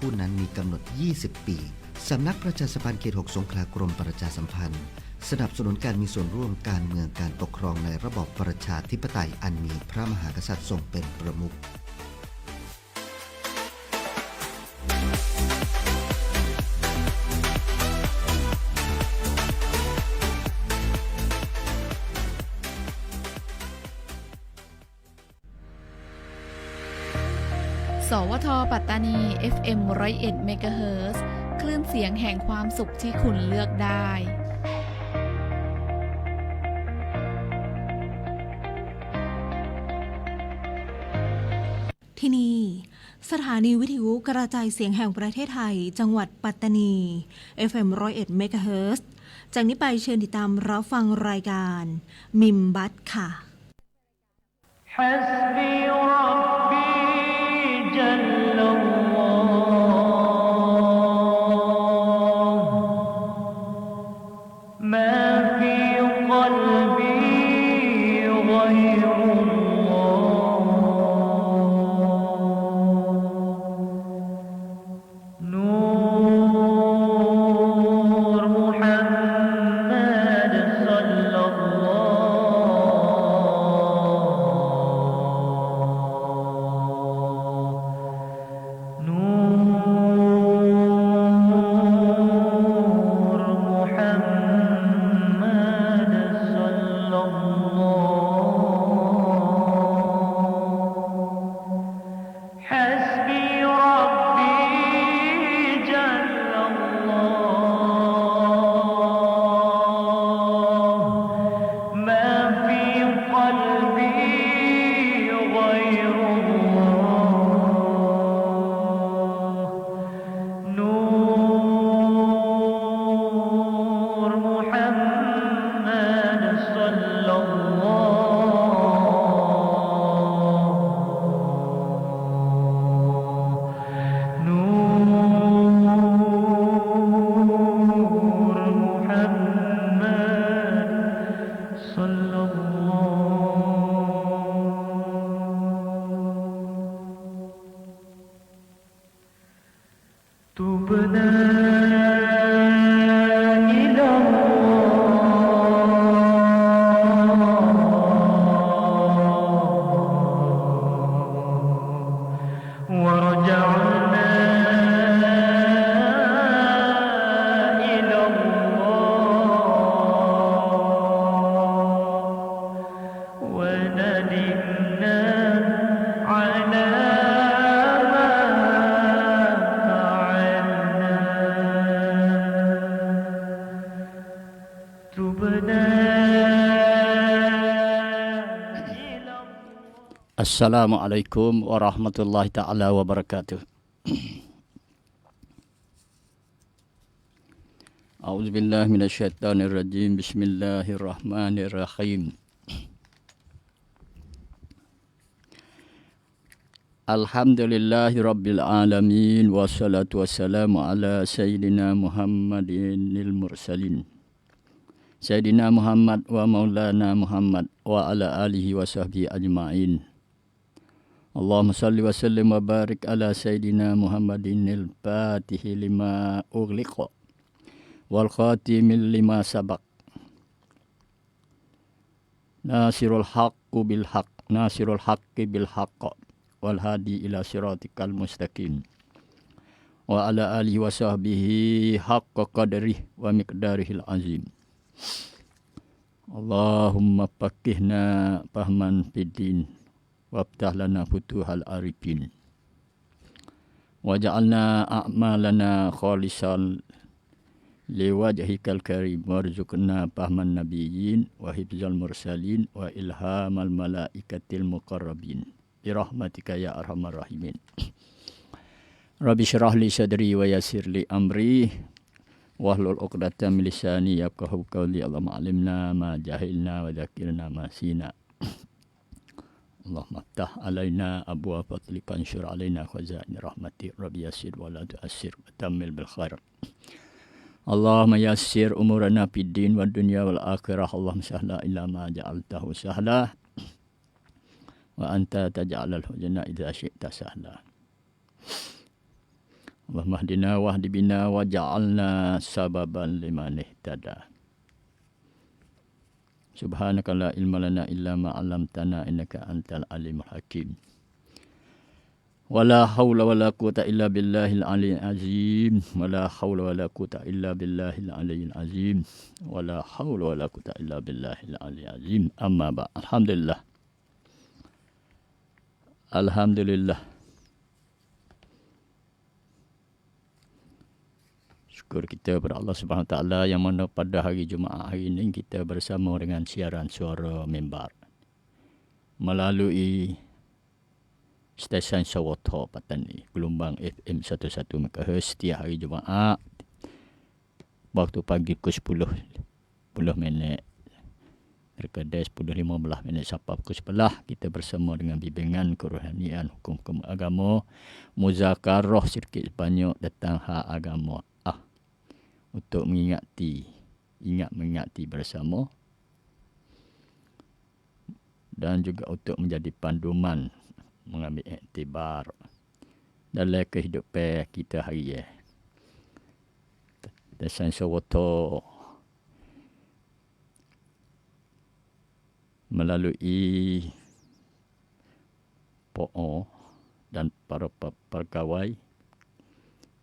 ผู้นั้นมีกำหนด20ปีสำนักประชาสัมพันธ์เขต 6 สงขลากรมประชาสัมพันธ์สนับสนุนการมีส่วนร่วมการเมืองการปกครองในระบอบประชาธิปไตยอันมีพระมหากษัตริย์ทรงเป็นประมุขสวท.ปัตตานี FM 101 เมกะเฮิรตซ์คลื่นเสียงแห่งความสุขที่คุณเลือกได้ ที่นี่สถานีวิทยุกระจายเสียงแห่งประเทศไทยจังหวัดปัตตานี FM 101 เมกะเฮิรตซ์จากนี้ไปเชิญติดตามรับฟังรายการมิมบัตค่ะ حسبي ربي جل الله ما في قلبي غير الله نور محمد صلى الله نور محمد صلى الله حسبي ربي جل الله ما في قلبي غير الله نور محمد صلى الله نور محمد صلى الله تبنا إلى الله ورجعنا إلى الله وندمنا على ما فعلنا تبنا إلى Assalamualaikum warahmatullahi ta'ala wabarakatuh. A'udzubillahi minasyaitonirrajim. Bismillahirrahmanirrahim. Alhamdulillahi rabbil alamin. Wassalatu wassalamu ala sayyidina Muhammadinil mursalin. Sayyidina Muhammad wa maulana Muhammad wa ala alihi wa sahbihi ajma'in. Allahumma salli wa sallim wa barik ala Sayyidina Muhammadinil Fatihi lima ughliqa wal khatimil lima sabaq nasirul haqqi bil haqq wal hadi ila siratikal mustaqim wa ala alihi wa sahbihi haqqa qadrihi wa miqdarihil azim. Allahumma faqihna fahman fiddin wabtah lana futuhal arifin waj'alna a'malana khalisan liwajhikal karim warzuqna fahman nabiyyin wa hifzal mursalin wa ilhamal malaikatil muqarrabin birahmatika ya arhamar rahimin. Rabbi syrah li sadri wa yassir li amri wahlul 'uqdatam min lisani yafqahu qawli. Allahumma 'allimna ma jahilna wa dzakirna ma sina. Allahumma ftah alaina abwaab fadlika anshur alaina khazain rahmatik rabbi yassir wa la tu'assir wa tammil bil khair. Allahumma yassir umurana fid din wad dunya wal akhirah. Allahumma sahla illa ma ja'altahu sahla wa anta taj'alul huzna idza syi'ta sahla. Allahumma hdina wahdi bina waj'alna sababan liman ihtada. Subhanaka la ilma lana illa ma 'allamtana innaka antal alimul hakim. Wala haula wala quwata illa billahil aliyyil azim. Wala haula wala quwata illa billahil aliyyil azim. Wala haula wala quwata illa billahil aliyyil azim. Amma ba. Alhamdulillah. Alhamdulillah. Syukur kita kepada Allah Subhanahu Wa Taala yang mana pada hari Jumaat hari ini kita bersama dengan siaran suara mimbar melalui stesen Sawoto Patani, gelombang FM 11 MHz setiap hari Jumaat waktu pagi pukul 10 minit Kedai 10.15 sampai pukul 11 kita bersama dengan bimbingan kerohanian hukum agama muzakarah sikit banyak tentang hak agama untuk mengingati bersama dan juga untuk menjadi panduman mengambil iktibar dalam kehidupan kita hari ini. Desain Sawoto melalui PO dan para pegawai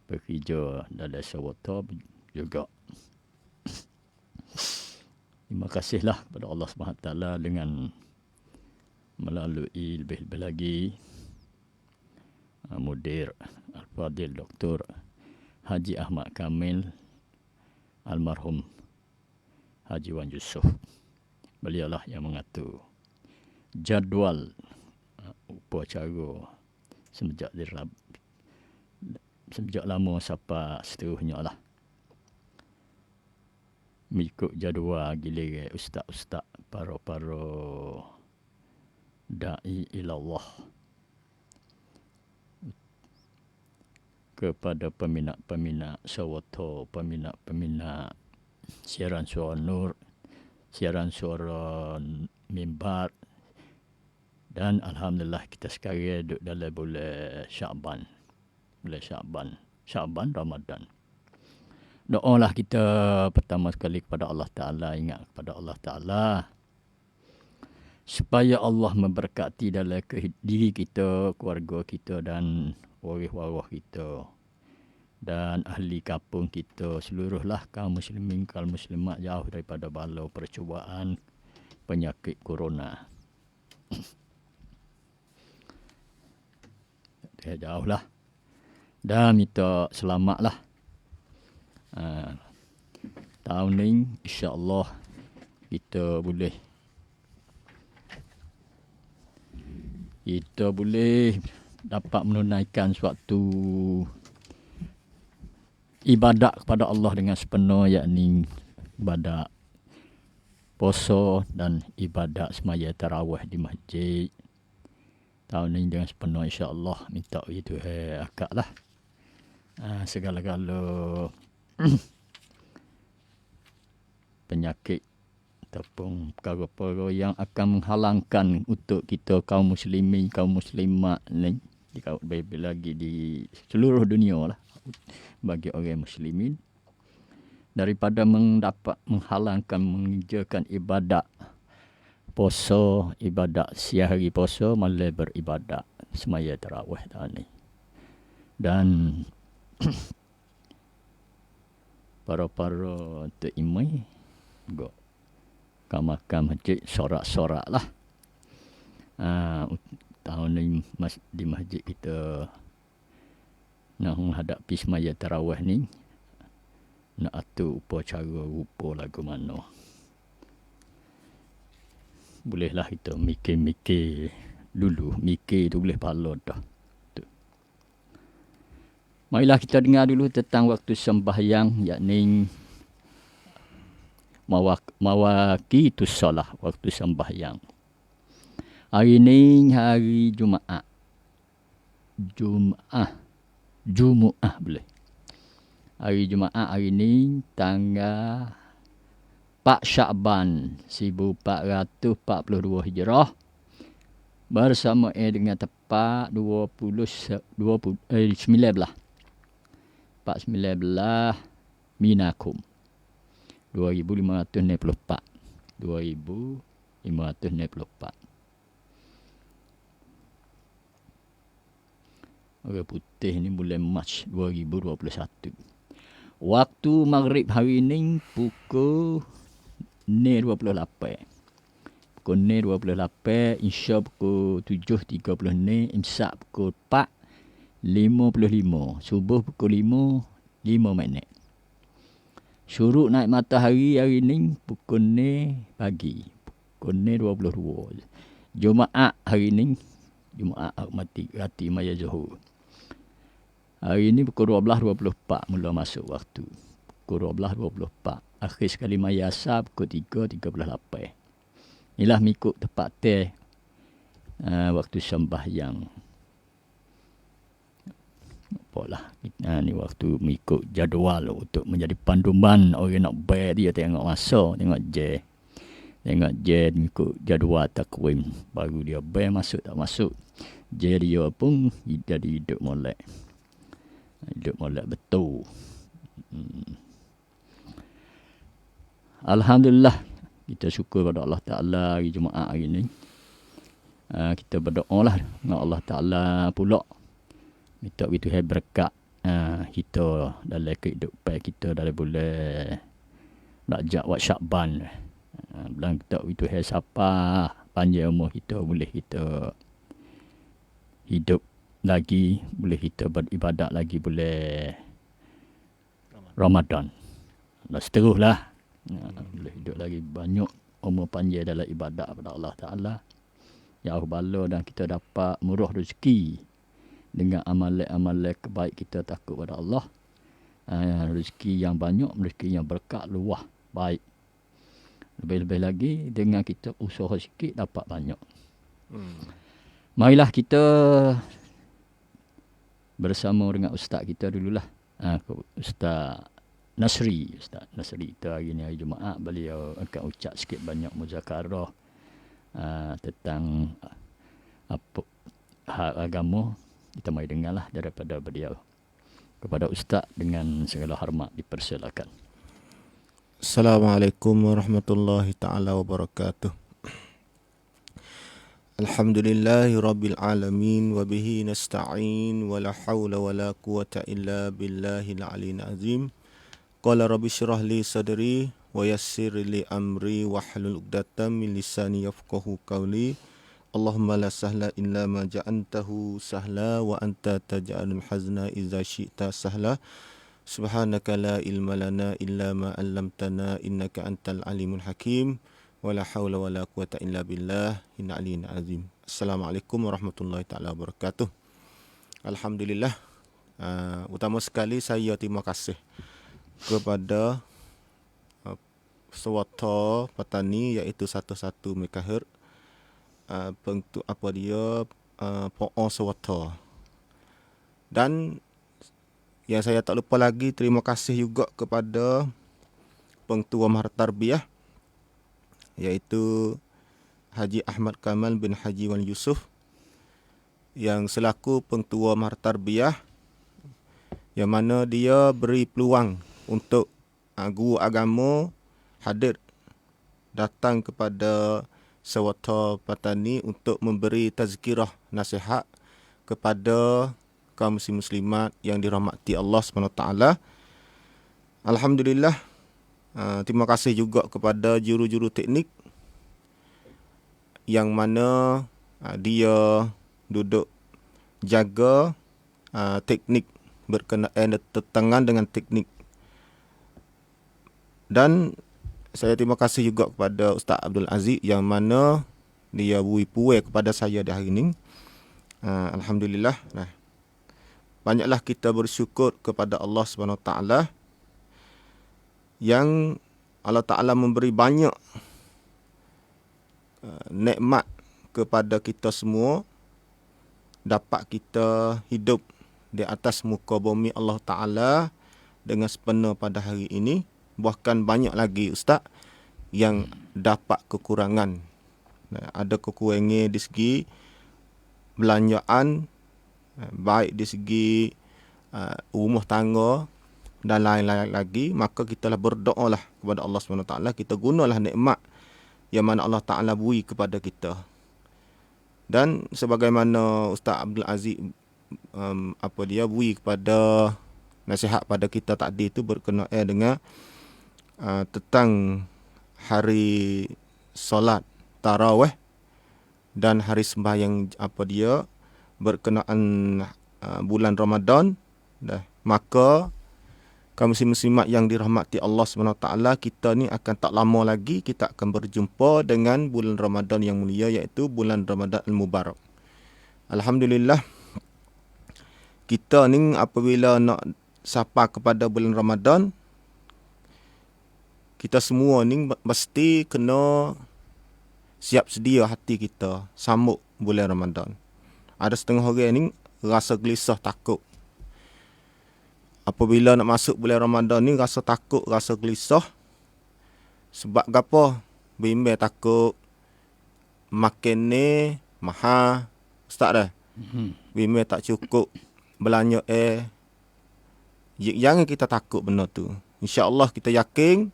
bekerja dalam Sawoto juga. Terima kasihlah kepada Allah SWT dengan melalui lebih-lebih lagi Mudir Al-Fadil Dr. Haji Ahmad Kamil almarhum Haji Wan Yusof. Beliaulah yang mengatur jadual upacara semenjak lama sampai seterusnya lah. Mengikut jadual giliran ustaz-ustaz para da'i ilallah kepada peminat Sawoto, peminat siaran suara Nur, siaran suara mimbar, dan alhamdulillah kita sekarang duduk dalam bulan Sya'ban Ramadan. Doalah kita pertama sekali kepada Allah Ta'ala, ingat kepada Allah Ta'ala supaya Allah memberkati dalam diri kita, keluarga kita dan waris-waris kita dan ahli kampung kita, seluruhlah kaum muslimin, kaum muslimat jauh daripada bala percubaan penyakit corona. Jauhlah dan minta selamatlah. Tahun ni insya-Allah kita boleh dapat menunaikan suatu ibadat kepada Allah dengan sepenuh, yakni ibadat puasa dan ibadat semaya tarawih di masjid. Tahun ini dengan sepenuh insya-Allah, minta itu akak lah. Segala-gala penyakit ataupun perkara-perkara yang akan menghalangkan untuk kita kaum muslimin, kaum muslimat ni, lebih lagi di seluruh dunia lah, bagi orang muslimin, daripada menghalangkan mengerjakan ibadat puasa, ibadat siang hari puasa, malah beribadat semaya tarawih tahun ni. Dan para imam juga makam masjid sorak-sorak lah. Tahun ni di masjid kita nak menghadapi semaya tarawih ni, nak atur upacara rupa lagu mana. Bolehlah kita mikir-mikir dulu, mikir tu boleh pala dah. Marilah kita dengar dulu tentang waktu sembahyang, yakni mawaqitus solah, waktu sembahyang. Hari ni hari Jumaat. Jumaat boleh. Hari Jumaat hari ni tanggal 4 Sya'ban 1442 Hijrah. Bersama dengan tepat 19 dapat 19 Minakum 2594. 2594. Orang putih ni bulan Mac 2021. Waktu maghrib hari ni pukul 28. Pukul 28, insya pukul 7.30, imsak pukul 4.55, subuh pukul 5.05. Syuruk naik matahari hari ni pukul ni pagi, pukul ni 22. Jumaat hari ni, Jumaat mati rati maya Zuhur. Hari ni pukul 12.24 mula masuk waktu. Pukul 12.24. Akhir sekali maya asar pukul 3.38. Inilah mengikut tepat teh waktu sembahyang. Apalah, ni waktu mengikut jadual untuk menjadi panduman orang nak bayar dia tengok masa, tengok je. Tengok je mengikut jadual takwim. Baru dia bayar masuk tak masuk. Je dia pun jadi hidup molek. Hidup molek betul. Alhamdulillah. Kita syukur pada Allah Ta'ala hari Jumaat hari ni. Kita berdoa lah dengan Allah Ta'ala pula. Minta itu berkat kita dalam kehidupan kita dalam bulan Rajab wa Syakban. Bulan kita itu siapa panjang umur kita, boleh kita hidup lagi, boleh kita beribadat lagi boleh Ramadan. Dan seteruslah. Boleh hidup lagi banyak umur panjang dalam ibadat kepada Allah Ta'ala. Ya Allah, dan kita dapat murah rezeki dengan amalan-amalan kebaik kita takut pada Allah. Rezeki yang banyak, rezeki yang berkat, luah, baik. Lebih-lebih lagi dengan kita usaha sikit dapat banyak. Marilah kita bersama dengan ustaz kita dululah. Ustaz Nasri kita hari ni hari Jumaat, beliau akan ucap sikit banyak muzakarah tentang apa hak agama. Kita mari dengarlah daripada beliau. Kepada ustaz dengan segala hormat dipersilakan. Assalamualaikum warahmatullahi taala wabarakatuh. Alhamdulillahirabbil alamin wa bihi nasta'in wa la haula wa la quwata illa billahil aliyyil azim. Qala rabbi shrah li sadri wa yassir li amri wahlul 'uqdatam min lisani yafqahu qawli. Allahumma la sahla illa ma ja'altahu sahla wa anta taj'alul hazna idza syi'ta sahla. Subhanaka la ilma lana illa ma 'allamtana innaka antal alimul hakim. Wa la haula wa la quwata illa billah innal aliyyil azim. Assalamualaikum warahmatullahi taala wabarakatuh. Alhamdulillah. Utama sekali saya terima kasih kepada Sawata Patani iaitu 11 MHz untuk apa dia Po'on Sawata. Dan yang saya tak lupa lagi terima kasih juga kepada Pengetua Mahar Tarbiyah iaitu Haji Ahmad Kamal bin Haji Wan Yusof yang selaku Pengetua Mahar Tarbiyah, yang mana dia beri peluang untuk guru agama hadir datang kepada Sawata Patani untuk memberi tazkirah nasihat kepada kaum muslimat yang dirahmati Allah SWT. Alhamdulillah. Terima kasih juga kepada juru-juru teknik yang mana dia duduk jaga teknik berkenaan tertengan dengan teknik. Dan saya terima kasih juga kepada Ustaz Abdul Aziz yang mana dia beri puai kepada saya di hari ini. Alhamdulillah. Banyaklah kita bersyukur kepada Allah SWT yang Allah Ta'ala memberi banyak nikmat kepada kita semua, dapat kita hidup di atas muka bumi Allah Ta'ala dengan sepenuh pada hari ini. Bahkan banyak lagi ustaz yang dapat kekurangan. Ada kekurangan di segi belanjaan, baik di segi rumah tangga, dan lain-lain lagi, maka kitalah berdoalah kepada Allah SWT. Kita gunalah nikmat yang mana Allah Ta'ala beri kepada kita. Dan sebagaimana Ustaz Abdul Aziz beri kepada nasihat pada kita tadi itu berkenaan dengan tentang hari solat tarawih dan hari sembahyang berkenaan bulan Ramadan. Maka kaum muslimat yang dirahmati Allah SWT, kita ni akan tak lama lagi kita akan berjumpa dengan bulan Ramadan yang mulia, iaitu bulan Ramadan Al-Mubarak. Alhamdulillah, kita ni apabila nak sapa kepada bulan Ramadan, kita semua ni mesti kena siap sedia hati kita sambut bulan Ramadan. Ada setengah orang ni rasa gelisah, takut. Apabila nak masuk bulan Ramadan ni rasa takut, rasa gelisah. Sebab apa? Bimbang takut makan ni mahal. Ustaz dah. Bimbang tak cukup belanja jangan kita takut benda tu. InsyaAllah kita yakin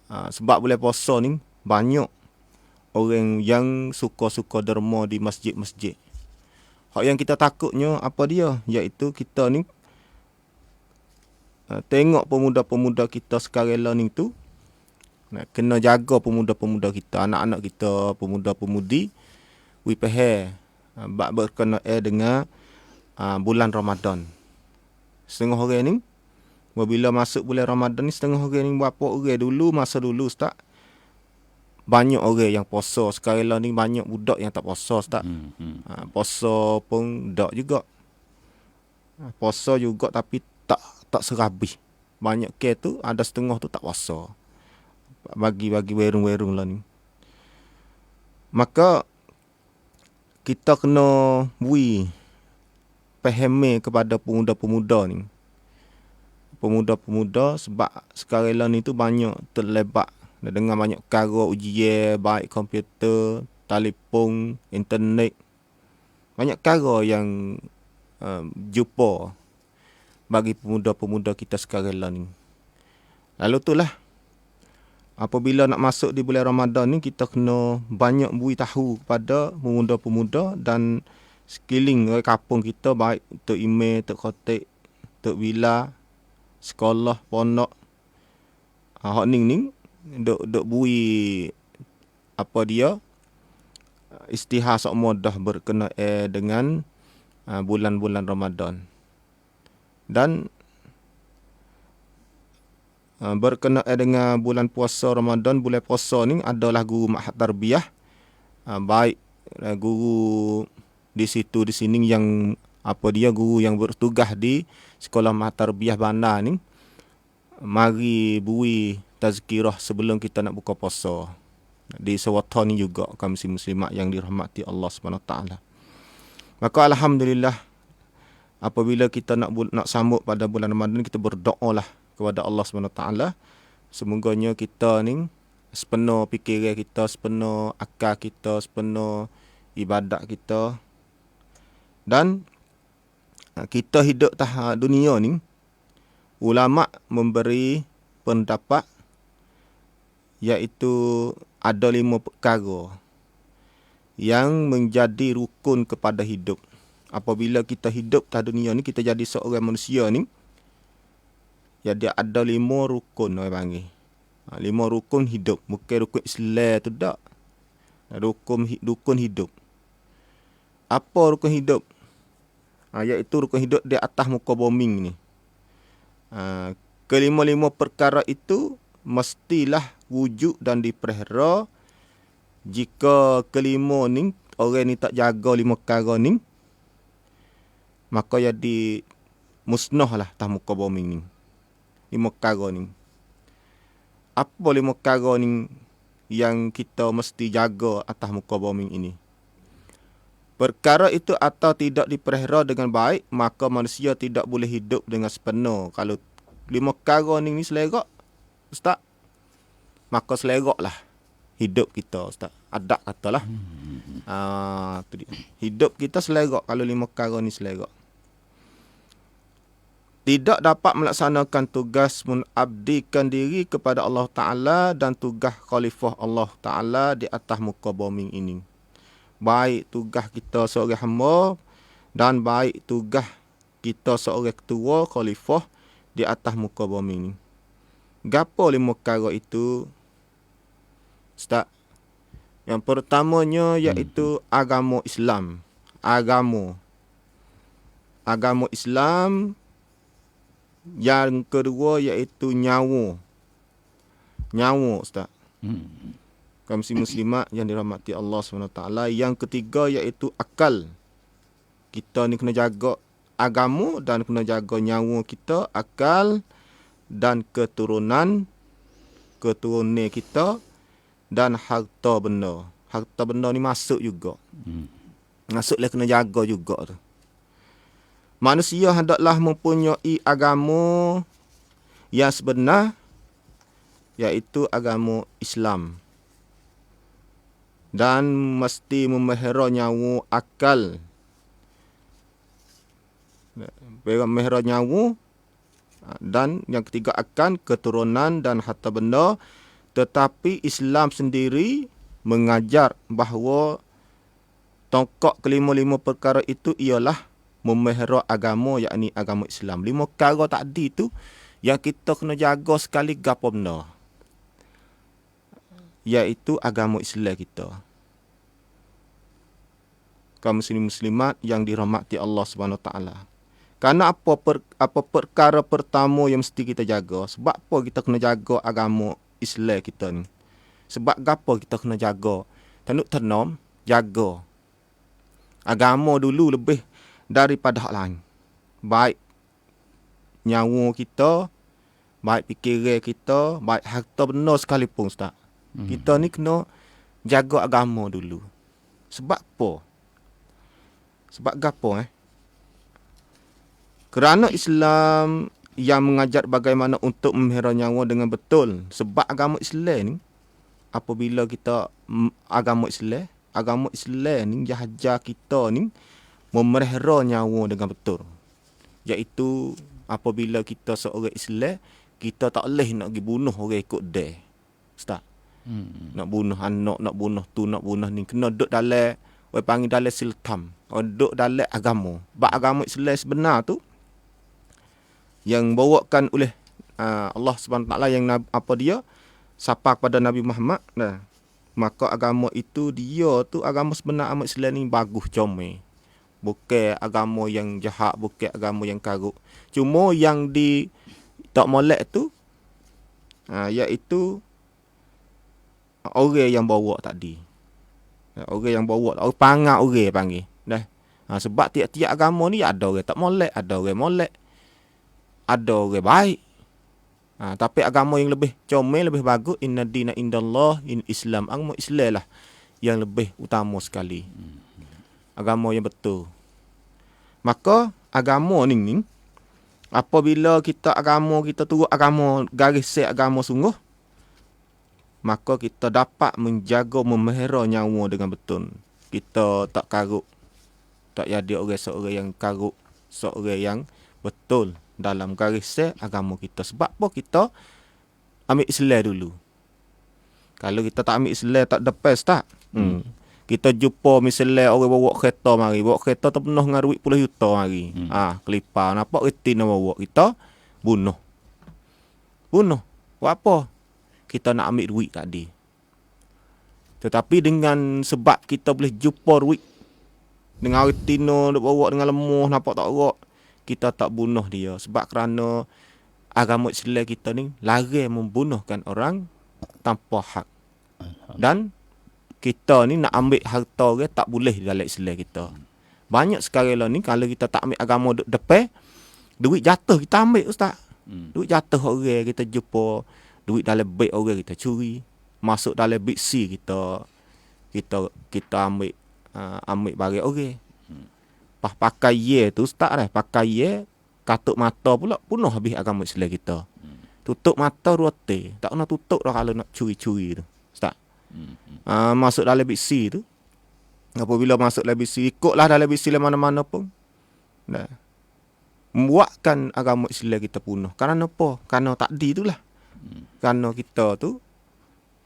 sebab bulan puasa ni banyak orang yang suka-suka derma di masjid-masjid. Hak yang kita takutnya apa dia? Iaitu kita ni tengok pemuda-pemuda kita sekarang ni tu, kena jaga pemuda-pemuda kita, anak-anak kita, pemuda-pemudi, berkenaan dengan bulan Ramadan. Setengah orang ni, bila masuk bulan Ramadan ni, setengah orang ni berapa orang dulu, masa dulu Ustaz, banyak orang yang puasa. Sekarang ni banyak budak yang tak puasa Ustaz. Puasa pun tak juga. Puasa juga tapi tak serabih. Banyak kes tu ada setengah tu tak puasa. Bagi werung-werung lah ni. Maka kita kena fahami kepada pemuda-pemuda ni. Pemuda-pemuda sebab sekarang ni tu banyak terlibat dengan banyak perkara ujian, baik komputer, telefon, internet. Banyak perkara yang jumpa bagi pemuda-pemuda kita sekarang ni. Lalu itulah, apabila nak masuk di bulan Ramadan ni, kita kena banyak beri tahu kepada pemuda-pemuda dan sekeliling kampung kita, baik Tok Ime, Tok Khotik, Tok Bila, sekolah, pondok. Hak ni duk beri istihar sok mudah berkenaan dengan bulan-bulan Ramadan. Dan berkenaan dengan bulan puasa Ramadan, bulan puasa ni adalah guru ma'had tarbiyah, baik guru di situ di sini yang guru yang bertugas di sekolah ma'had tarbiyah bandar ni, mari bui tazkirah sebelum kita nak buka puasa. Di Sawata ni juga kaum muslimat yang dirahmati Allah SWT. Maka alhamdulillah, apabila kita nak sambut pada bulan Ramadan, kita berdoalah kepada Allah SWT. Semoganya kita ni sepenuh fikiran kita, sepenuh akal kita, sepenuh ibadat kita. Dan kita hidup dunia ni, ulama memberi pendapat iaitu ada 5 perkara yang menjadi rukun kepada hidup. Apabila kita hidup di dunia ni, kita jadi seorang manusia ni, jadi ada 5 rukun orang panggil. 5 rukun hidup. Bukan rukun Islam tu tak. Rukun hidup. Apa rukun hidup? Iaitu rukun hidup di atas muka bumi ni. Kelima-lima perkara itu mestilah wujud dan dipelihara. Jika kelima ni, orang ni tak jaga 5 perkara ni, maka jadi musnah lah atas muka bumi ni. 5 perkara ni. Apa 5 perkara ni yang kita mesti jaga atas muka bumi ini? Perkara itu atau tidak dipelihara dengan baik, maka manusia tidak boleh hidup dengan sepenuh. Kalau 5 perkara ni selerak, Ustaz, maka selerak lah hidup kita, Ustaz. Adak katalah. Tu dia. Hidup kita selerak kalau 5 perkara ni selerak. tidak dapat melaksanakan tugas mengabdikan diri kepada Allah Ta'ala dan tugas khalifah Allah Ta'ala di atas muka bumi ini. Baik tugas kita seorang hamba dan baik tugas kita seorang ketua khalifah di atas muka bumi ini. Gapo 5 perkara itu? Ustaz. Yang pertamanya iaitu agama Islam. Agama Islam. Yang kedua iaitu nyawa. Nyawa, Ustaz. Kaum muslimat yang dirahmati Allah SWT. Yang ketiga iaitu akal. Kita ni kena jaga agama dan kena jaga nyawa kita, akal dan keturunan kita dan harta benda. Harta benda ni masuk juga. Masuklah kena jaga juga tu. Manusia hendaklah mempunyai agama yang sebenar, iaitu agama Islam. Dan mesti memelihara nyawa, akal. Memelihara nyawa. Dan yang ketiga akan keturunan dan harta benda. Tetapi Islam sendiri mengajar bahawa tokok kelima-lima perkara itu ialah memelihara agama, yakni agama Islam. 5 perkara tadi tu yang kita kena jaga sekali gapo benda, iaitu agama Islam kita. Kaum muslimat yang dirahmati Allah Subhanahu Wa Taala. Karena apa perkara pertama yang mesti kita jaga? Sebab apa kita kena jaga agama Islam kita ni? Sebab gapo kita kena jaga? Tanduk ternom, jaga agama dulu lebih daripada hak lain. Baik nyawa kita, baik fikiran kita, baik harta benda sekalipun, Ustaz. Kita ni kena jaga agama dulu. Sebab apa? Sebab gapo Kerana Islam yang mengajar bagaimana untuk memelihara nyawa dengan betul. Sebab agama Islam ni, apabila kita agama Islam ni ajar kita ni memelihara nyawa dengan betul. Iaitu apabila kita seorang Islam, kita tak boleh nak pergi bunuh orang ikut dia. Ustaz. Nak bunuh anak, nak bunuh tu, nak bunuh ni. Kena duduk dalam, orang panggil dalam siltam. Duduk dalam agama. Sebab agama Islam sebenar tu, yang bawakan oleh Allah SWT yang apa dia sapa kepada Nabi Muhammad. Nah, maka agama itu dia tu agama sebenar, agama Islam ni bagus comel. Bukan agama yang jahat, bukan agama yang karuk. Cuma yang di tak molek tu iaitu orang yang bawa tadi. Orang yang bawa, orang panggil orang panggil. Dah. Sebab tiap-tiap agama ni ada orang tak molek, ada orang molek. Ada orang baik. Tapi agama yang lebih comel, lebih bagus, inna dina indallah in Islam. Agama Islam lah yang lebih utama sekali. Agama yang betul. Maka agama ni apabila kita turut agama, garis set agama sungguh, maka kita dapat menjaga, memelihara nyawa dengan betul. Kita tak karuk. Tak jadi seorang yang karuk, seorang yang betul dalam garis set agama kita. Sebab apa kita ambil Islam dulu? Kalau kita tak ambil Islam, tak depan tak. Kita jumpa misalnya orang bawa kereta mari. Bawa kereta tu penuh dengan duit puluh juta mari. Kelipar. Nampak reti nak bawa. Kita bunuh. Bunuh. Buat apa? Kita nak ambil duit tadi. Tetapi dengan sebab kita boleh jumpa duit dengan reti nak bawa dengan lemah, nampak tak rok, kita tak bunuh dia. Sebab kerana agama Islam kita ni larang membunuhkan orang tanpa hak. Dan kita ni nak ambil harta orang tak boleh dalam Islam kita. Banyak sekarang lah ni kalau kita tak ambil agama depan, duit jatuh kita ambil, Ustaz. Duit jatuh orang, kita jumpa duit dalam beg orang, kita curi. Masuk dalam beg C kita ambil barang orang. Pakai ye tu, Ustaz dah. Pakai ye, katuk mata pula bunuh habis agama Islam kita. Tutup mata rote. Tak kena tutup dah kalau nak curi-curi tu, Ustaz. Masuk dalam biksi tu. Apabila masuk dalam biksi, ikutlah dalam biksi mana-mana pun. Nah. membuatkan agama Islam kita punah. Kerana apa? Kerana takdir itulah. Kerana kita tu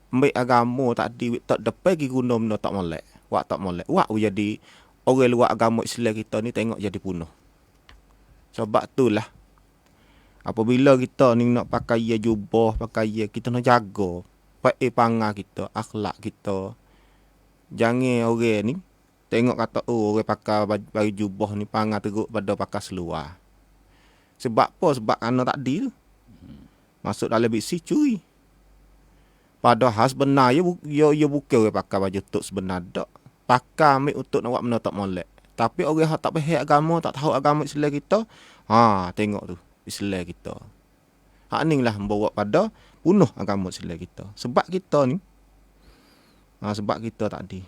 ambil agama takdir tak depan pergi guna benda tak molek. Wak tak molek. Wak jadi orang luar agama Islam kita ni tengok jadi punah. Sebab itulah apabila kita ni nak pakai jubah, pakai kita nak jaga pangar kita, akhlak kita. Jangan orang ni tengok kata orang pakai baju jubah ni pangar teruk pada pakai seluar. Sebab apa? Sebab kerana takdir tu. Masuk dalam biksi curi. Padahal sebenarnya ia bukan orang pakai baju tok sebenar dak. Pakai ambil untuk nak buat benda tak molek. Tapi orang yang tak faham agama, tak tahu agama Islam kita, tengok tu Islam kita. Hak ni lah membawa pada bunuh agama Islam kita. Sebab kita ni sebab kita tadi.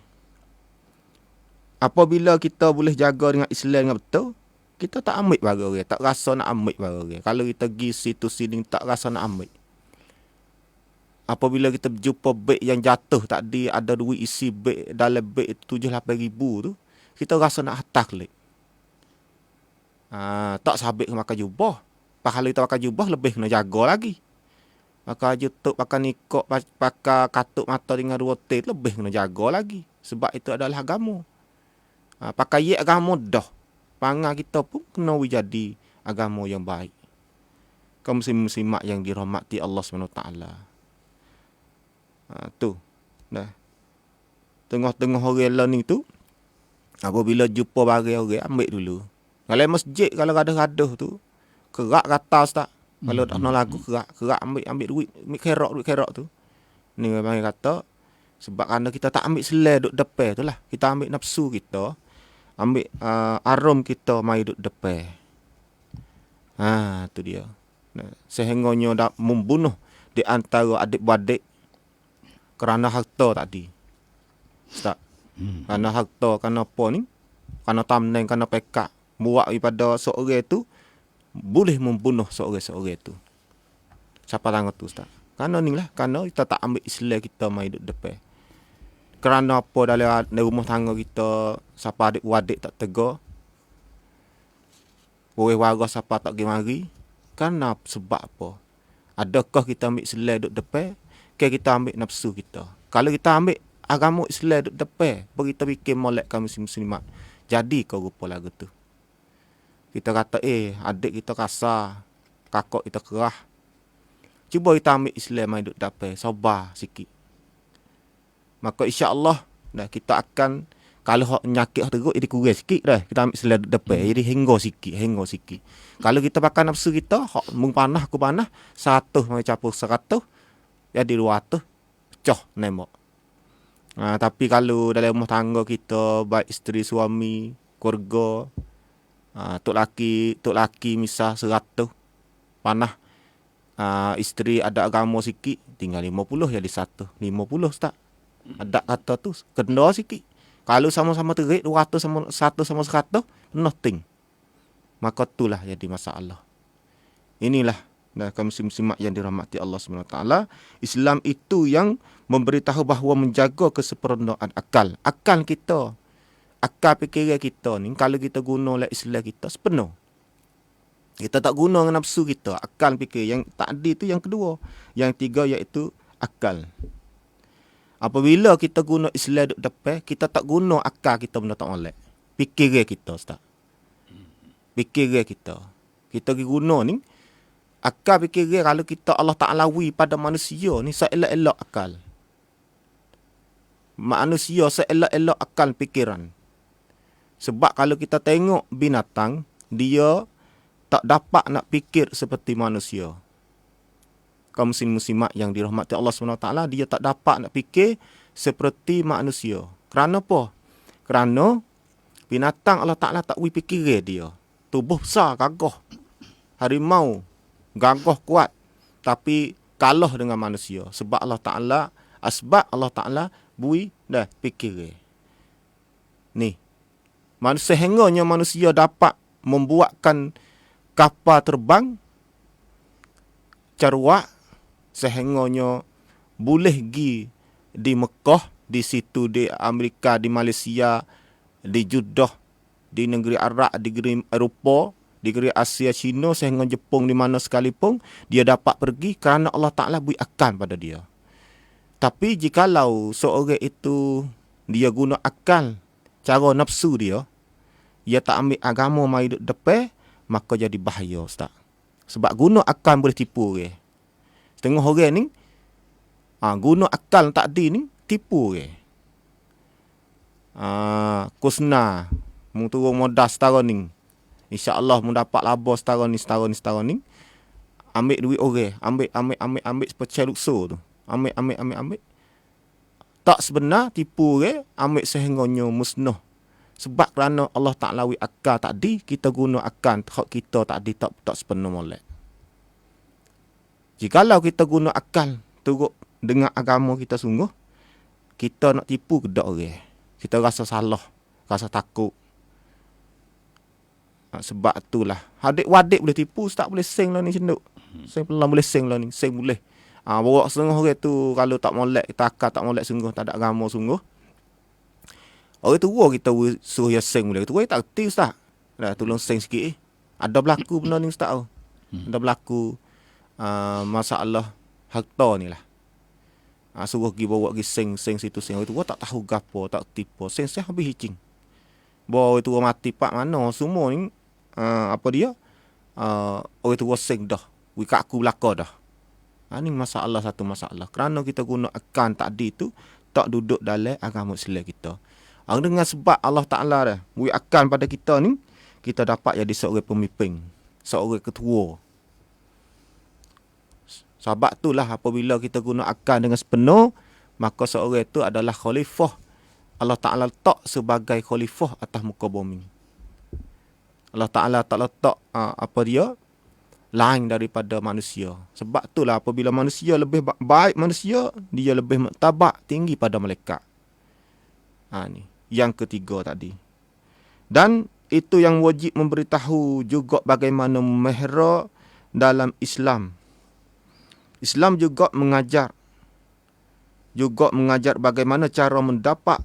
Apabila kita boleh jaga dengan Islam dengan betul, kita tak ambil barang orang, tak rasa nak ambil barang orang. Kalau kita pergi situ sini tak rasa nak ambil. Apabila kita berjumpa beg yang jatuh tadi, ada duit isi beg dalam beg itu 7-8 ribu tu, kita rasa nak hantar klik. Tak sabit makan jubah. Kalau kita pakai jubah lebih kena jaga lagi. Pakai jutuk, pakai nikok, pakai katuk mata dengan 2 tel, lebih kena jaga lagi. Sebab itu adalah agama. Pakai agama dah. Pangar kita pun kena jadi agama yang baik. Kaum muslimat yang dirahmati Allah SWT. Tu. Dah. Tengah-tengah orang learning tu, apabila jumpa barang orang, ambil dulu. Kalau masjid, kalau gaduh-gaduh tu, kerak kata tak. Kalau tak nak lagu, kerak ambil duit kerak tu. Ni memang kata, sebab kerana kita tak ambil selai duduk depan tu lah. Kita ambil nafsu kita, ambil arum kita mai duduk depan. Tu dia. Sehingganya dah membunuh di antara adik-beradik kerana harta tadi. Ustaz. Kerana harta, kerana apa ni? Kerana tamneng, kerana pekak. Buat daripada seorang tu, boleh membunuh seorang-seorang tu. Siapa tanggung tu, Ustaz? Kerana ni lah. Kerana kita tak ambil Islam kita mai duduk depan. Kerana apa dalam rumah tangga kita, siapa adik-beradik tak tegar. Boleh warga siapa tak pergi mari. Kerana sebab apa? Adakah kita ambil Islam duduk depan? Kita ambil nafsu kita. Kalau kita ambil agama Islam duduk depan, kita fikir molek kami muslimat. Jadi kau rupa lagu tu. Kita kata, adik kita kasar, kakak kita kerah. Cuba kita ambil Islam mai duduk depan, sabar sikit. Maka insya-Allah kita akan, kalau hak nyakit hak teruk jadi kurang sikit dah. Kita ambil Islam duduk depan, jadi hingga sikit. Kalau kita pakai nafsu kita, hak mung panah aku panah, 100 mai capur 100, jadi 200 pecah nembak. Tapi kalau dalam rumah tangga kita, baik isteri suami, keluarga, tok laki misal 100 panah, isteri ada agama sikit, tinggal 50 jadi 150 tak. Ada kata tu kena sikit. Kalau sama-sama terik 200 sama 1 sama 100 nothing. Maka itulah jadi masalah. Inilah kaum muslimat yang dirahmati Allah SWT. Islam itu yang memberitahu bahawa menjaga kesempurnaan akal. Akal kita, akal fikiran kita ni, kalau kita guna oleh Islam kita sepenuh. Kita tak guna dengan nafsu kita. Akal fikir. Yang tadi tu yang kedua. Yang tiga iaitu akal. Apabila kita guna Islam duduk depan, kita tak guna akal kita benda tak molek. Fikiran kita, Ustaz. Fikiran kita. Kita guna ni, akal fikiran kalau kita Allah Ta'ala wi pada manusia ni, seelok-elok akal. Manusia seelok-elok akal fikiran. Sebab kalau kita tengok binatang, dia tak dapat nak fikir seperti manusia. Kaum muslimat yang dirahmati Allah SWT, dia tak dapat nak fikir seperti manusia. Kerana apa? Kerana binatang Allah Ta'ala tak wui fikiran dia. Tubuh besar, gagah. Harimau, gagah kuat. Tapi kalah dengan manusia. Sebab Allah Ta'ala bui dah fikiran. Ni. Sehingganya manusia dapat membuatkan kapal terbang caruak, sehingganya boleh pergi di Mekah, di situ di Amerika, di Malaysia, di Jeddah, di negeri Arab, di negeri Eropah, di negeri Asia, China sehingga Jepun, di mana sekalipun dia dapat pergi kerana Allah Ta'ala beri akal pada dia. Tapi jikalau seorang itu dia guna akal cara nafsu dia tak ambil agama mai duduk depan, maka jadi bahaya, Ustaz. Sebab guna akal boleh tipu orang. Setengah orang ni guna akal takdi ni tipu orang. Kusna mung turun modal setara ni, InsyaAllah mung dapat laba setara ni. Ambil duit orang, ambil seperti lukso tu. Ambil. Tak sebenar tipu orang, ambil sehingganya musnah. Sebab kerana Allah Ta'ala wi akal tadi, kita guna akal hak kita tadi tak sepenuh molek. Jikalau kita guna akal turut dengan agama kita sungguh, kita nak tipu kedak orang. Kita rasa salah, rasa takut. Sebab itulah adik-wadik boleh tipu, tak boleh sing lah ni cenduk. Sing pelan boleh sing lah ni, sing boleh. Bawa sungguh orang tu kalau tak molek, kita akal tak molek sungguh, tak ada agama sungguh. Orang tua kita suruh dia sing boleh. Tua tak kerti, Ustaz. Dah tolong sing sikit. Ada berlaku benda ni, Ustaz. Ada berlaku masalah harta ni lah. Suruh pergi bawa pergi sing situ sing. Orang tua tak tahu gapo, tak tipu. Sing habis hicing. Bawa orang tua mati pak mana semua ni apa dia? Orang tua sing dah. Wika aku belaka dah. Ini masalah, satu masalah. Kerana kita guna akal tadi tu tak duduk dalam agama Islam kita. Dengan sebab Allah Ta'ala dah beri akal pada kita ni, kita dapat jadi seorang pemimpin, seorang ketua. Sebab itulah apabila kita guna akal dengan sepenuh, maka seorang itu adalah khalifah. Allah Ta'ala letak sebagai khalifah atas muka bumi. Allah Ta'ala tak letak lain daripada manusia. Sebab itulah apabila manusia lebih baik manusia, dia lebih martabat tinggi pada malaikat. Ni yang ketiga tadi. Dan itu yang wajib memberitahu juga bagaimana mehra dalam Islam. Islam juga mengajar bagaimana cara mendapat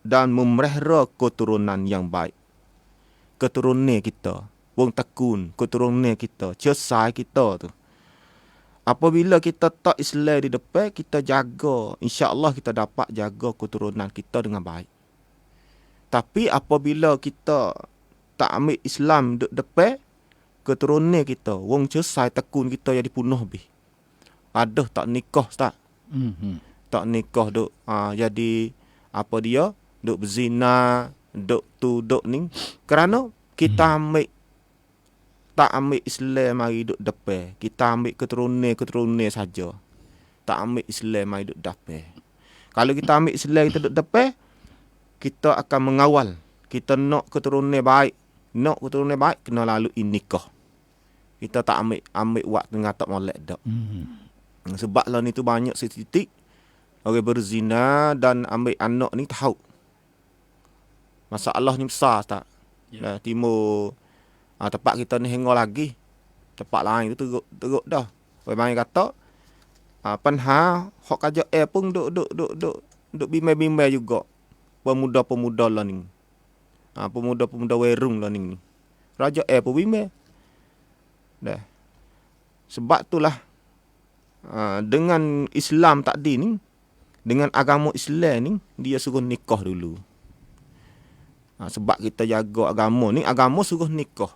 dan memelihara keturunan yang baik. Keturunan kita, wong tekun, keturunan kita, cesai kita tu. Apabila kita tak Islam di depan, kita jaga, insya-Allah kita dapat jaga keturunan kita dengan baik. Tapi apabila kita tak ambil Islam di depan, keturunan kita, wong cesai tekun kita jadi punah habis. Ada tak nikah, Ustaz? Tak nikah duk jadi apa dia? Duk berzina, duk ni. Kerana kita tak ambil Islam mari duk depan. Kita ambil keturunan saja. Tak ambil Islam mari duk depan. Kalau kita ambil Islam kita duk depan, kita akan mengawal. Kita nak keturunan baik. Nak keturunan baik, kena lalu nikah. Kita tak ambil waktu dengan tak molek dak. Sebab lah ni tu banyak titik orang berzina dan ambil anak ni tahu. Masalah ni besar, tak? Yeah. Timur tempat kita ni hengok lagi. Tempat lain tu teruk dah. Orang main kata penha hok kaja pun duk bimbang juga. Pemuda-pemuda lah ni. Pemuda-pemuda werung lah ni. Raja pun bimbang. Dah. Sebab itulah dengan Islam tadi ni, dengan agama Islam ni, dia suruh nikah dulu. Sebab kita jaga agama ni, agama suruh nikah.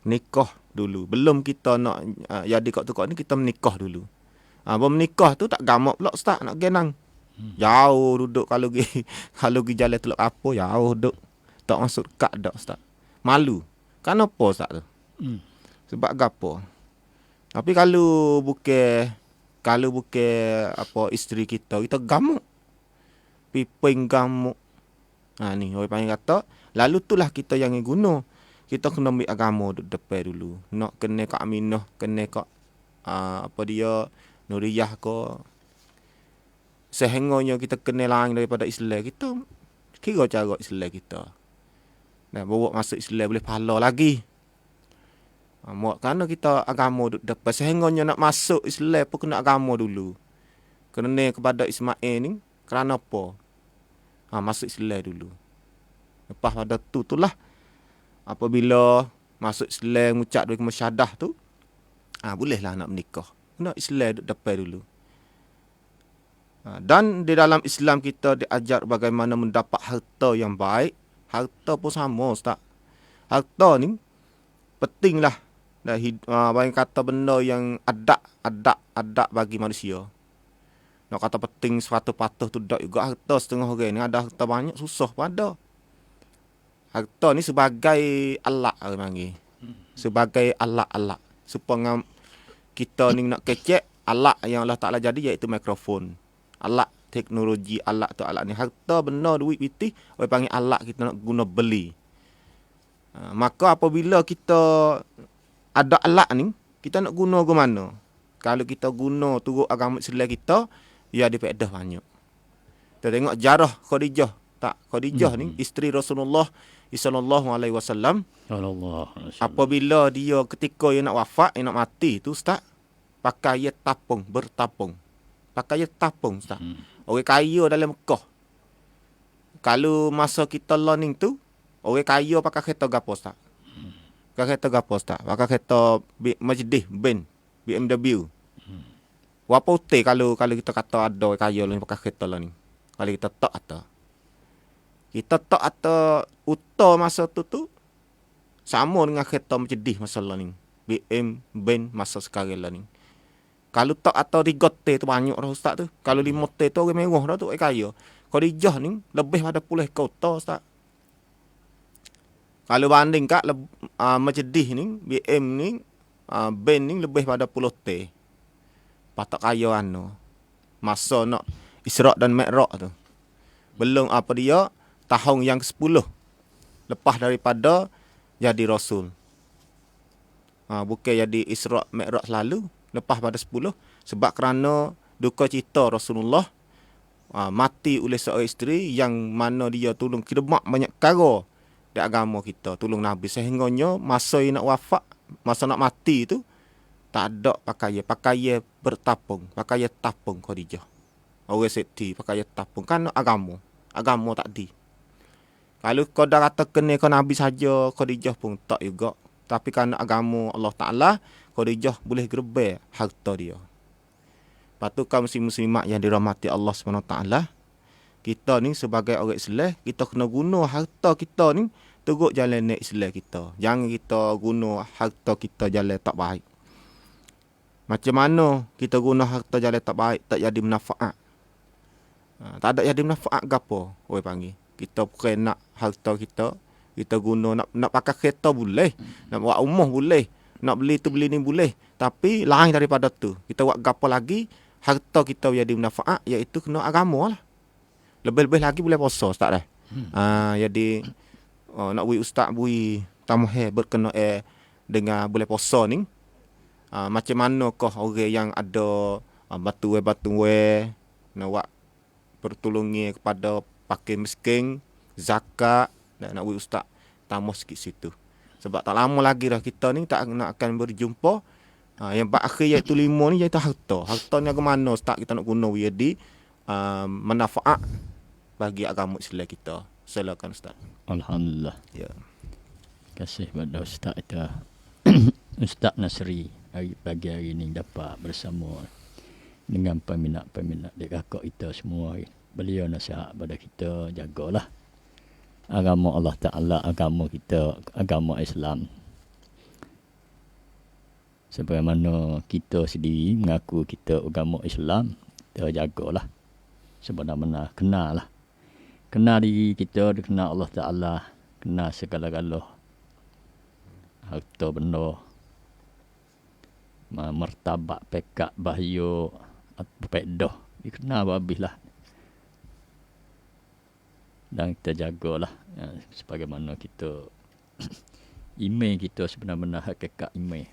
Nikah dulu. Belum kita nak jadi kat tukar ni, kita menikah dulu. Baru menikah tu tak gamak pula, Ustaz, nak genang. Jauh duduk kalau pergi jalan teluk apa, jauh duduk. Tak masuk dekat dak, Ustaz. Malu. Kenapa, Ustaz tu? Sebab gapo? Tapi kalau bukan apa isteri kita gamak. Piping gamuk. Ni orang panggil kata, lalu itulah kita yang guna. Kita kena ambil agama depan dulu. Nak kena kat Aminah, kena kat apa dia, Nuriyah ke. Sehingganya kita kena lain daripada Islam, kita kira cara Islam kita. Dan bawa masuk Islam boleh pahala lagi. Kerana kita agama depan, sehingganya nak masuk Islam pun kena agama dulu. Kena kepada Ismail ni, kerana apa? Masuk Islam dulu. Lepas pada itulah Apabila masuk Islam, ucap dua kalimah syahadah tu, bolehlah nak menikah. Kena Islam duduk depan dulu. Dan di dalam Islam kita diajar bagaimana mendapat harta yang baik. Harta pun sama, Ustaz. Harta ni pentinglah. Bagi kata benda yang adat bagi manusia. Nak kata penting 100% tu tak juga. Harta setengah orang ni ada harta banyak, susah pun ada. Harta ni sebagai alat orang panggil. Sebagai alat-alat. Supaya kita ni nak kecek, alat yang Allah Ta'ala jadi iaitu mikrofon. Alat teknologi, alat tu alat ni. Harta benda duit pitih, orang panggil alat kita nak guna beli. Maka apabila kita ada alat ni, kita nak guna ke mana? Kalau kita guna turut agama Islam kita, ia ada faedah banyak. Kita tengok jarah Khadijah. Khadijah ni isteri Rasulullah sallallahu alaihi wasallam. Apabila dia ketika dia nak wafat, dia nak mati tu, Ustaz, pakai ia tapung, bertapung. Pakai ia tapung, Ustaz. Orang kaya dalam Mekah. Kalau masa kita learning tu, orang kaya pakai kereta gapo, Ustaz? Pakai kereta gapo, Ustaz? Pakai kereta Mercedes Benz, BMW. Berapa hotel kalau kita kata ada orang kaya ni pakai kereta lah ni. Kalau kita tak ada. Kita tak ada utah masa tu sama dengan kereta Mercedes masa lah ni. BMW Benz masa sekarang lah ni. Kalau tak atau 3T tu banyak dah, Ustaz tu. Kalau 5T tu orang mewah dah tu, orang kaya. Khadijah ni lebih pada 10 kota, Ustaz. Kalau banding kat Mercedes ni, BM ni, Benz ni lebih pada 10T. Patak kaya masa nak Isra' dan Mi'raj tu. Belum apa dia, tahun yang ke-10. Lepas daripada jadi Rasul. Bukan jadi Isra' Mi'raj lalu. Lepas pada 10, sebab kerana duka cita Rasulullah mati oleh seorang isteri yang mana dia tolong khidmat banyak perkara di agama kita, tolong Nabi, sehingganya masa dia nak wafat, masa nak mati tu tak ada pakaian bertapung, pakaian tapung Khadijah. Orang sekti pakaian tapung kan agama tak di. Kalau kau dah kata kena kau Nabi saja, Khadijah pun tak juga. Tapi kerana agama Allah Ta'ala, Khadijah boleh gerbek harta dia. Lepas tu kaum muslimat yang dirahmati Allah SWT, kita ni sebagai orang Islam, kita kena guna harta kita ni turut jalan Islam kita. Jangan kita guna harta kita jalan tak baik. Macam mana kita guna harta jalan tak baik, tak jadi manfaat. Tak ada jadi manfaat gapo orang panggil. Kita bukan nak harta kita guna nak pakai kereta boleh, nak buat rumah boleh, nak beli tu beli ni boleh, tapi lain daripada tu. Kita buat gapo lagi, harta kita jadi manfaat, iaitu kena agama lah. Lebih-lebih lagi boleh puasa, Ustaz dah. Jadi nak bui ustaz bui tamah berkena dengan boleh puasa ni. Macam manakah orang yang ada batu nak buat pertolongan kepada fakir miskin, zakat, nak bui ustaz tambah sikit situ. Sebab tak lama lagi dah kita ni tak nak akan berjumpa. Yang akhir iaitu 5 ni iaitu harta. Harta ni ke mana, Ustaz, kita nak guna jadi manfaat bagi agama Islam kita. Silakan, Ustaz. Alhamdulillah. Ya. Terima kasih kepada Ustaz itu. Ustaz Nasri pagi hari ini dapat bersama dengan peminat-peminat di kakak kita semua. Beliau nasihat pada kita, jagalah agama Allah Ta'ala, agama kita, agama Islam. Sebagaimana kita sendiri mengaku kita agama Islam, kita jagalah. Sebenarnya kenal diri kita, kenal Allah Ta'ala, kenal segala-gala harta benda, martabat, pekat, bahaya, pedah, dikenal habislah. Dan kita jagalah sebagaimana kita iman kita sebenarnya hakikat iman.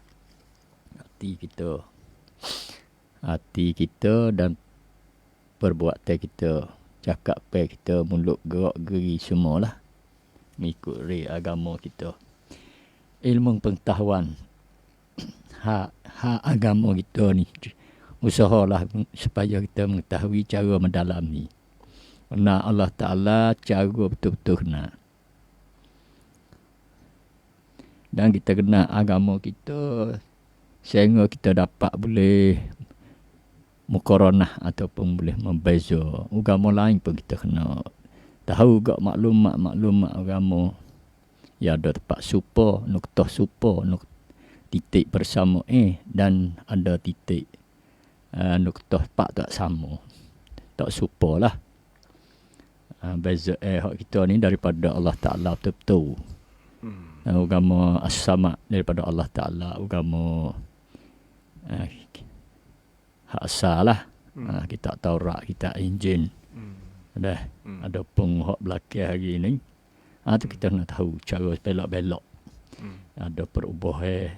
Hati kita dan perbuatan kita, cakap kita, mulut, gerak geri semualah mengikut agama kita. Ilmu pengetahuan hak agama kita ni, usahalah supaya kita mengetahui cara mendalami. Kena Allah Ta'ala cara betul-betul kena. Dan kita kenal agama kita sehingga kita dapat boleh muqaranah ataupun boleh membeza agama lain pun kita kena tahu gak maklumat agama. Ya ada tempat super, nuktah super, titik bersama dan ada titik nuktah pak tak sama. Tak super lah. Beza hak kita ni daripada Allah Ta'ala betul-betul. Agama as-sama daripada Allah Ta'ala. Agama hak asal lah. Kitab Taurat, kitab Injil. Ada pun hak belakang hari ni. Tu kita nak tahu cara belok-belok. Ada perubahan.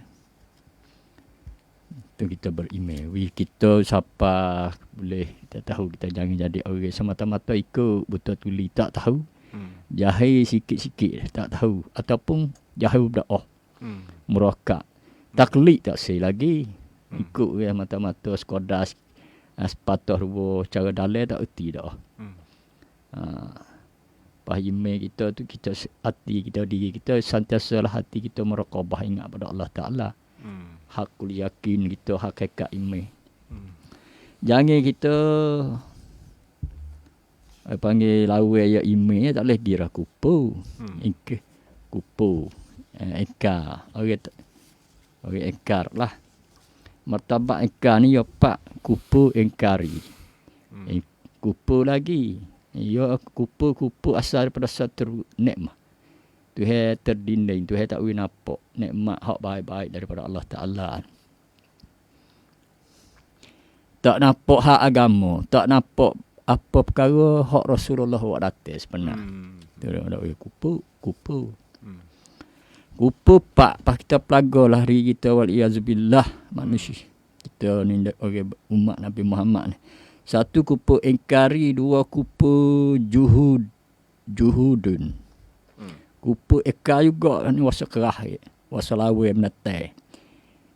Tu kita beremail. Kita siapa boleh kita tahu, kita jangan jadi orang semata-mata ikut betul tuli tak tahu. Jahil sikit-sikit tak tahu ataupun jahil berdoa. Merakak. Taklid tak say lagi. Ikut mata-mata sekadar sepatah rupa cara dalil tak erti dah. Email kita tu kita hati kita diri kita sentiasalah hati kita meraqabah ingat pada Allah Taala. Hakul yakin kita hakikat iman. Jangan kita panggil lawan ya iman tak boleh kira kupu. Kupu. Ekar. Orang ekar lah. Martabat ekar ni ya pak kupu engkari. Kupu lagi. Ya kupu asal daripada satu nikmat. Tuhan terdinding, Tuhan tak boleh nampak nikmat hak baik-baik daripada Allah Ta'ala. Tak nampak hak agama, tak nampak apa perkara hak Rasulullah buat datang sebenar. Tu ada kupu. Kupu pak kita pelagalah diri kita wal iazubillah manusia. Kita ni orang umat Nabi Muhammad ni. Satu kupu engkari, dua kupu juhudun. Kupu ekar juga ni wasa kerah. Wasa lawa menetai.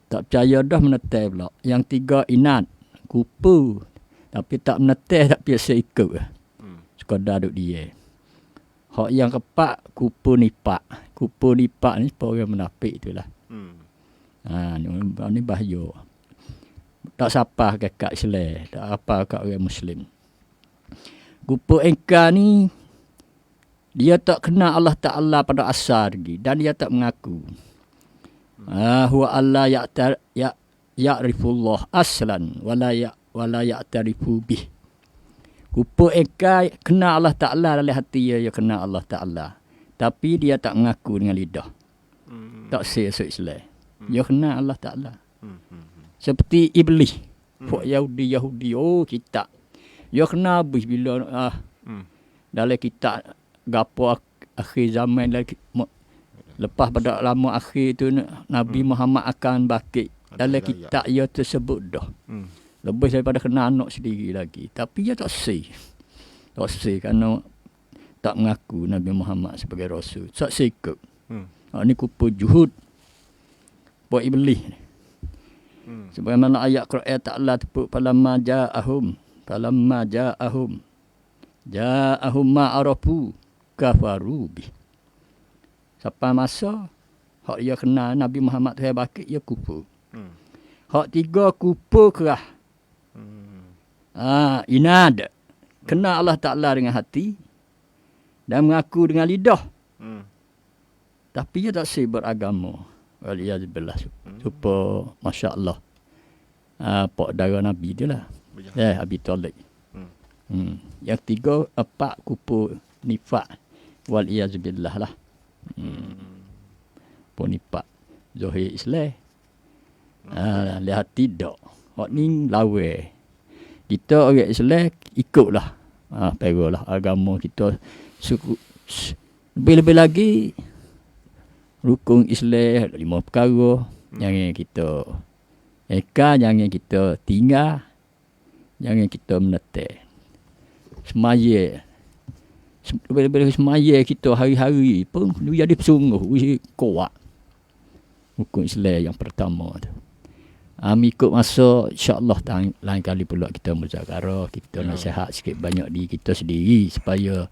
Tak percaya dah menetai pula. Yang tiga inat. Kupu. Tapi tak menetai, tak biasa ikut. Sekadar duduk dia. Hak yang keempat, kupu nipak. Kupu nipak ni orang menafik itulah. Ni bahaya. Tak siapa kakak Islam, tak apa kat orang Muslim. Kupu engkar ni, dia tak kenal Allah Ta'ala pada asal lagi. Dan dia tak mengaku. Huwa Allah ya'rifullah aslan, wala ya'tarifu bih. Kupu engkar kenal Allah Ta'ala dalam hati dia kenal Allah Ta'ala. Tapi dia tak mengaku dengan lidah. Tak say-say Islam. Dia kenal Allah Ta'ala. Seperti iblis. Buat Yahudi. Oh, kitab. Ya kena habis bila dalam kitab gapo akhir zaman lagi. Lepas pada lama akhir tu Nabi Muhammad akan bangkit. Dalam kitab ia tersebut dah. Lebih daripada kena anak sendiri lagi. Tapi dia tak say. Tak say kerana tak mengaku Nabi Muhammad sebagai Rasul. Tak say ikut. Ini kupu juhud. Buat iblis ni. Sebagaimana ayat Quran Ta'ala tepuk falamma ja'ahum ma'arafu kafaru bih. Sampai masa hak dia kenal Nabi Muhammad tu bakit dia kupu. Hak tiga kupu kerah. Inad. Kenal Allah Ta'ala dengan hati dan mengaku dengan lidah. Tapi dia tak say beragama. Waliyahzubillah. Supaya Masya Allah. Pak darah Nabi dia lah. Abi Talib. Yang tiga, empat kupu nifak. Waliyahzubillah lah. Pun nifak. Zohir Islam. Lihat tidak. Hak ni lawa. Kita orang Islam ikutlah. Pegalah agama kita. Lebih-lebih lagi. Rukun Islam 5 perkara. Jangan kita jangan kita tinggal. Jangan kita menetek. Semaya. Lebih-lebih semaya kita hari-hari pun jadi sungguh kuat. Rukun Islam yang pertama tu. Ikut masa insya-Allah lain kali pula kita muzakarah, kita nasihat sikit banyak di kita sendiri supaya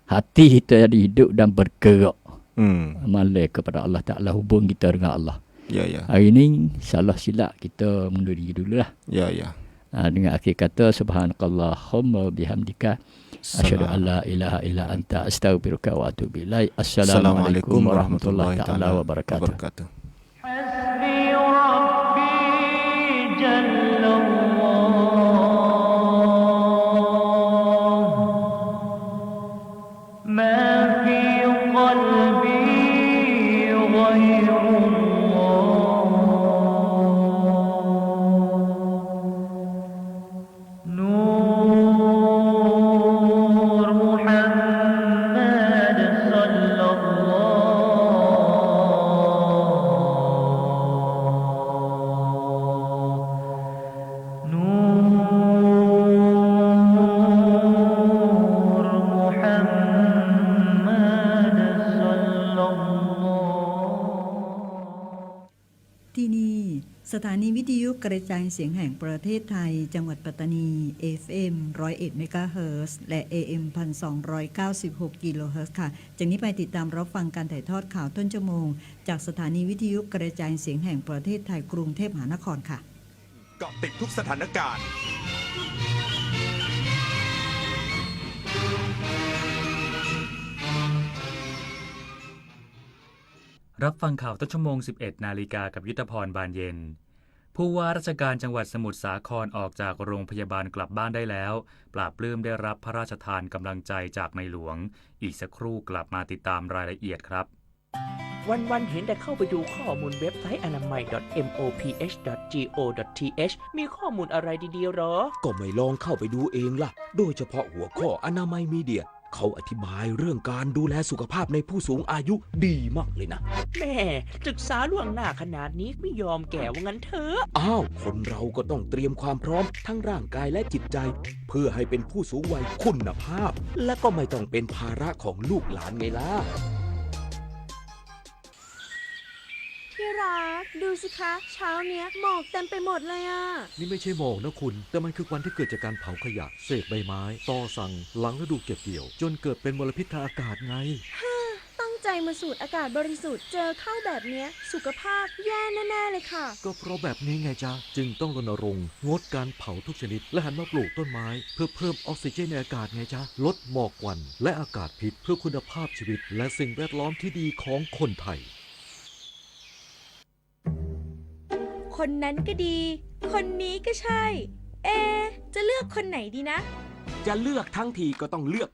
hati kita jadi hidup dan bergerak. Amal kepada Allah Ta'ala, hubung kita dengan Allah. Ya, ya. Hari ini salah silap kita mundur diri dulu lah. Ya, ya. Dengan akhir kata subhanakallahumma bihamdika asyhadu an la ilaha illa anta astaghfiruka wa atubu ilaik. Assalamualaikum warahmatullahi taala wabarakatuh. حسبي ربي جل الله ما في قلبي غير الله نور محمد صلى الله نور محمد صلى الله ที่นี่สถานีวิทยุกระจายเสียงแห่งประเทศไทยจังหวัดปัตตานี FM 101 เมกะเฮิรตซ์และ AM 1296 กิโลเฮิรตซ์ค่ะจากนี้ไปติดตามรับฟังการถ่ายทอดข่าวต้นชั่วโมงจากสถานีวิทยุกระจายเสียงแห่งประเทศไทยกรุงเทพมหานครค่ะ เกาะติดทุกสถานการณ์ รับฟังข่าวต้นชั่วโมง 11 นาฬิกากับยุทธพรบานเย็น ผู้ว่าราชการจังหวัดสมุทรสาครออกจากโรงพยาบาลกลับบ้านได้แล้ว ปราบปลื้มได้รับพระราชทานกำลังใจจากในหลวง อีกสักครู่กลับมาติดตามรายละเอียดครับ วันๆเห็นแต่เข้าไปดูข้อมูลเว็บไซต์อนามัย .moph.go.th มีข้อมูลอะไรดีๆหรอ ก็ไม่ลองเข้าไปดูเองล่ะ โดยเฉพาะหัวข้ออนามัยมีเดียเขาอธิบายเรื่องการดูแลสุขภาพในผู้สูงอายุดีมากเลยนะ แม่ศึกษาล่วงหน้าขนาดนี้ไม่ยอมแก่ว่างั้นเถอะ อ้าว คนเราก็ต้องเตรียมความพร้อมทั้งร่างกายและจิตใจ เพื่อให้เป็นผู้สูงวัยคุณภาพ และก็ไม่ต้องเป็นภาระของลูกหลานไงล่ะ ที่รักดูสิคะเช้าเนี้ยหมอกเต็มไปหมดเลยอ่ะ นี่ไม่ใช่หมอกนะคุณ แต่มันคือควันที่เกิดจากการเผาขยะเศษใบไม้ตอสั่งหลังฤดูเก็บเกี่ยว จนเกิดเป็นมลพิษทางอากาศไง ตั้งใจมาสูดอากาศบริสุทธิ์เจอเข้าแบบเนี้ยสุขภาพแย่แน่ๆเลยค่ะ ก็เพราะแบบนี้ไงจ๊ะ จึงต้องรณรงค์งดการเผาทุกชนิด และหันมาปลูกต้นไม้ เพื่อเพิ่มออกซิเจนในอากาศไงจ๊ะ ลดหมอกควันและอากาศพิษเพื่อคุณภาพชีวิต และสิ่งแวดล้อมที่ดีของคนไทย คนนั้นก็ดี คนนี้ก็ใช่ จะเลือกคนไหนดีนะ จะเลือกทั้งทีก็ต้องเลือก